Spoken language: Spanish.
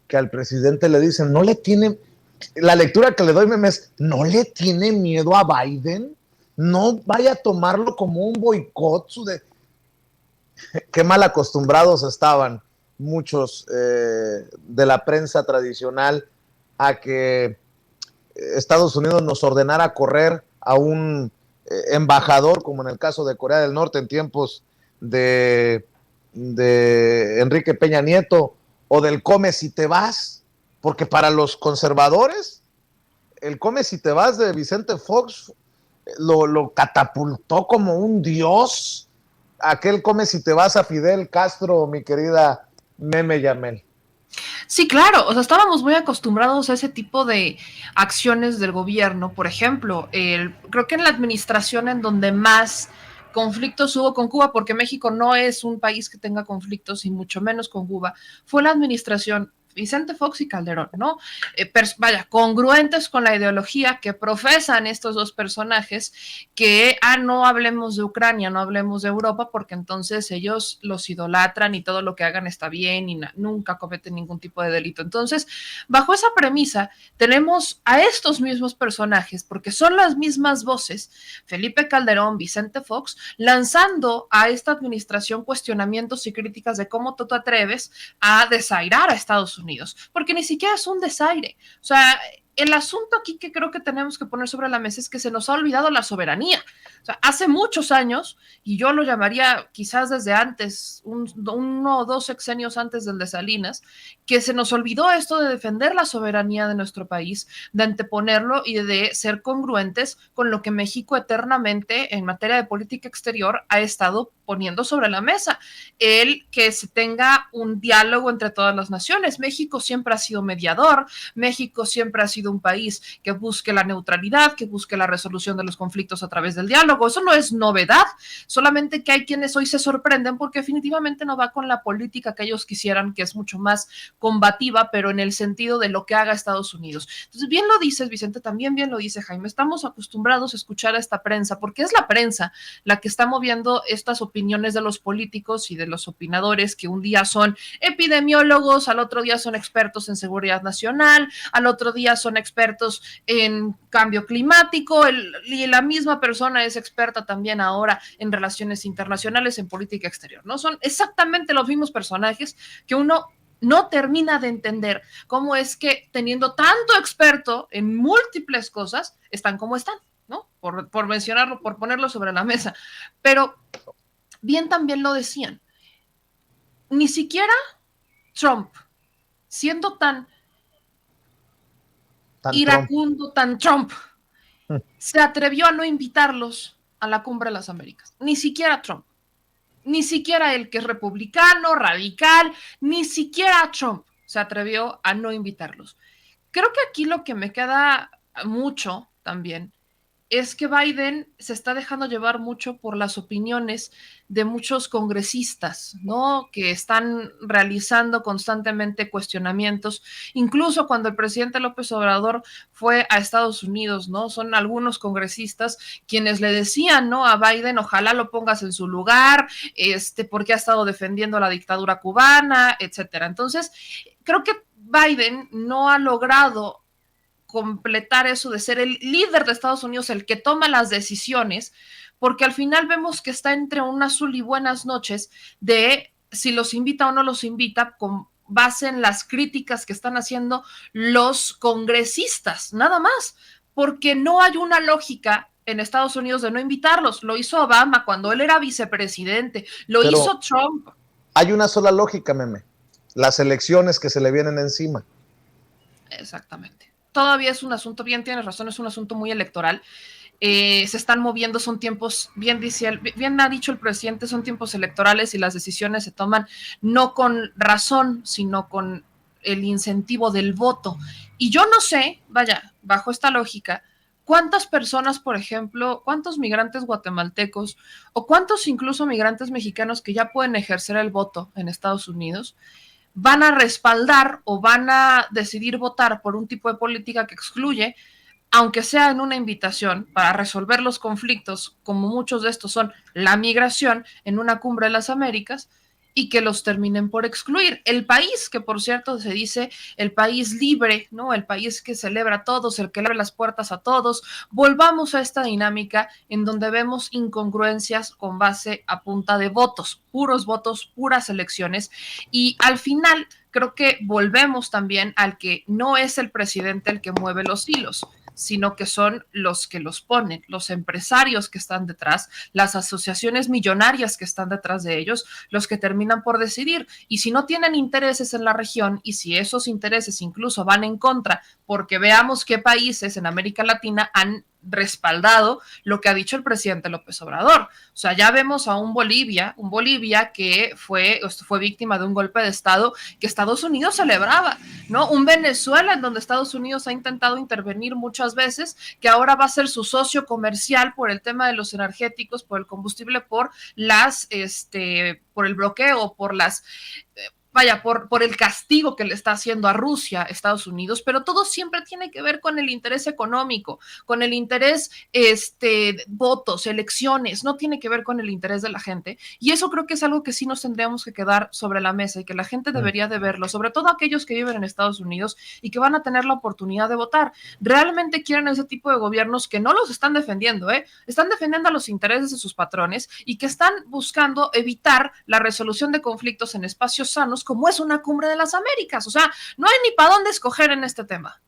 que al presidente le dicen, no le tiene, la lectura que le doy, Meme, es, no le tiene miedo a Biden, no vaya a tomarlo como un boicot, qué mal acostumbrados estaban muchos de la prensa tradicional a que Estados Unidos nos ordenara correr a un embajador, como en el caso de Corea del Norte en tiempos de Enrique Peña Nieto, o del come si te vas, porque para los conservadores, el come si te vas de Vicente Fox lo catapultó como un dios, aquel come si te vas a Fidel Castro, mi querida Meme Yamel. Sí, claro, o sea, estábamos muy acostumbrados a ese tipo de acciones del gobierno. Por ejemplo, creo que en la administración en donde más conflictos hubo con Cuba, porque México no es un país que tenga conflictos, y mucho menos con Cuba, fue la administración Vicente Fox y Calderón, ¿no? Vaya, congruentes con la ideología que profesan estos dos personajes, que, no hablemos de Ucrania, no hablemos de Europa, porque entonces ellos los idolatran y todo lo que hagan está bien y nunca cometen ningún tipo de delito. Entonces, bajo esa premisa, tenemos a estos mismos personajes, porque son las mismas voces, Felipe Calderón, Vicente Fox, lanzando a esta administración cuestionamientos y críticas de cómo tú te atreves a desairar a Estados Unidos, porque ni siquiera es un desaire. O sea, el asunto aquí que creo que tenemos que poner sobre la mesa es que se nos ha olvidado la soberanía. O sea, hace muchos años, y yo lo llamaría quizás desde antes, uno o dos sexenios antes del de Salinas, que se nos olvidó esto de defender la soberanía de nuestro país, de anteponerlo y de ser congruentes con lo que México eternamente en materia de política exterior ha estado poniendo sobre la mesa, el que se tenga un diálogo entre todas las naciones. México siempre ha sido mediador, México siempre ha sido un país que busque la neutralidad, que busque la resolución de los conflictos a través del diálogo. Eso no es novedad, solamente que hay quienes hoy se sorprenden porque definitivamente no va con la política que ellos quisieran, que es mucho más combativa, pero en el sentido de lo que haga Estados Unidos. Entonces, bien lo dices, Vicente, también bien lo dice Jaime, estamos acostumbrados a escuchar a esta prensa, porque es la prensa la que está moviendo estas opiniones de los políticos y de los opinadores, que un día son epidemiólogos, al otro día son expertos en seguridad nacional, al otro día son expertos en cambio climático, y la misma persona es experta también ahora en relaciones internacionales, en política exterior, ¿no? Son exactamente los mismos personajes que uno no termina de entender cómo es que, teniendo tanto experto en múltiples cosas, están como están, ¿no? Por mencionarlo, por ponerlo sobre la mesa. Pero bien también lo decían, ni siquiera Trump, siendo tan Tan Trump. iracundo, tan Trump, se atrevió a no invitarlos a la Cumbre de las Américas. Ni siquiera Trump. Ni siquiera el que es republicano, radical, ni siquiera Trump se atrevió a no invitarlos. Creo que aquí lo que me queda mucho también es que Biden se está dejando llevar mucho por las opiniones de muchos congresistas, ¿no? Que están realizando constantemente cuestionamientos, incluso cuando el presidente López Obrador fue a Estados Unidos, ¿no? Son algunos congresistas quienes le decían, ¿no? A Biden, ojalá lo pongas en su lugar, porque ha estado defendiendo la dictadura cubana, etcétera. Entonces, creo que Biden no ha logrado completar eso de ser el líder de Estados Unidos, el que toma las decisiones, porque al final vemos que está entre un azul y buenas noches de si los invita o no los invita, con base en las críticas que están haciendo los congresistas, nada más, porque no hay una lógica en Estados Unidos de no invitarlos. Lo hizo Obama cuando él era vicepresidente, lo Pero hizo Trump. hay una sola lógica, Meme, las elecciones que se le vienen encima. Exactamente. Todavía es un asunto, bien tienes razón, es un asunto muy electoral. Se están moviendo, son tiempos, bien ha dicho el presidente, son tiempos electorales y las decisiones se toman no con razón, sino con el incentivo del voto. Y yo no sé, vaya, bajo esta lógica, cuántas personas, por ejemplo, cuántos migrantes guatemaltecos o cuántos incluso migrantes mexicanos que ya pueden ejercer el voto en Estados Unidos van a respaldar o van a decidir votar por un tipo de política que excluye, aunque sea en una invitación para resolver los conflictos, como muchos de estos son la migración en una cumbre de las Américas, y que los terminen por excluir. El país, que por cierto se dice el país libre, ¿no? El país que celebra a todos, el que le abre las puertas a todos. Volvamos a esta dinámica en donde vemos incongruencias con base a punta de votos, puras elecciones, y al final creo que volvemos también al que no es el presidente el que mueve los hilos, sino que son los que los ponen, los empresarios que están detrás, las asociaciones millonarias que están detrás de ellos, los que terminan por decidir. Y si no tienen intereses en la región y si esos intereses incluso van en contra, porque veamos qué países en América Latina han respaldado lo que ha dicho el presidente López Obrador. O sea, ya vemos a un Bolivia que fue víctima de un golpe de Estado que Estados Unidos celebraba, ¿no? Un Venezuela en donde Estados Unidos ha intentado intervenir muchas veces, que ahora va a ser su socio comercial por el tema de los energéticos, por el combustible, por por el bloqueo, por las por el castigo que le está haciendo a Rusia, Estados Unidos, pero todo siempre tiene que ver con el interés económico, con el interés, votos, elecciones, no tiene que ver con el interés de la gente. Y eso creo que es algo que sí nos tendríamos que quedar sobre la mesa y que la gente debería de verlo, sobre todo aquellos que viven en Estados Unidos y que van a tener la oportunidad de votar. Realmente quieren ese tipo de gobiernos que no los están defendiendo, están defendiendo los intereses de sus patrones y que están buscando evitar la resolución de conflictos en espacios sanos como es una cumbre de las Américas. O sea, no hay ni para dónde escoger en este tema.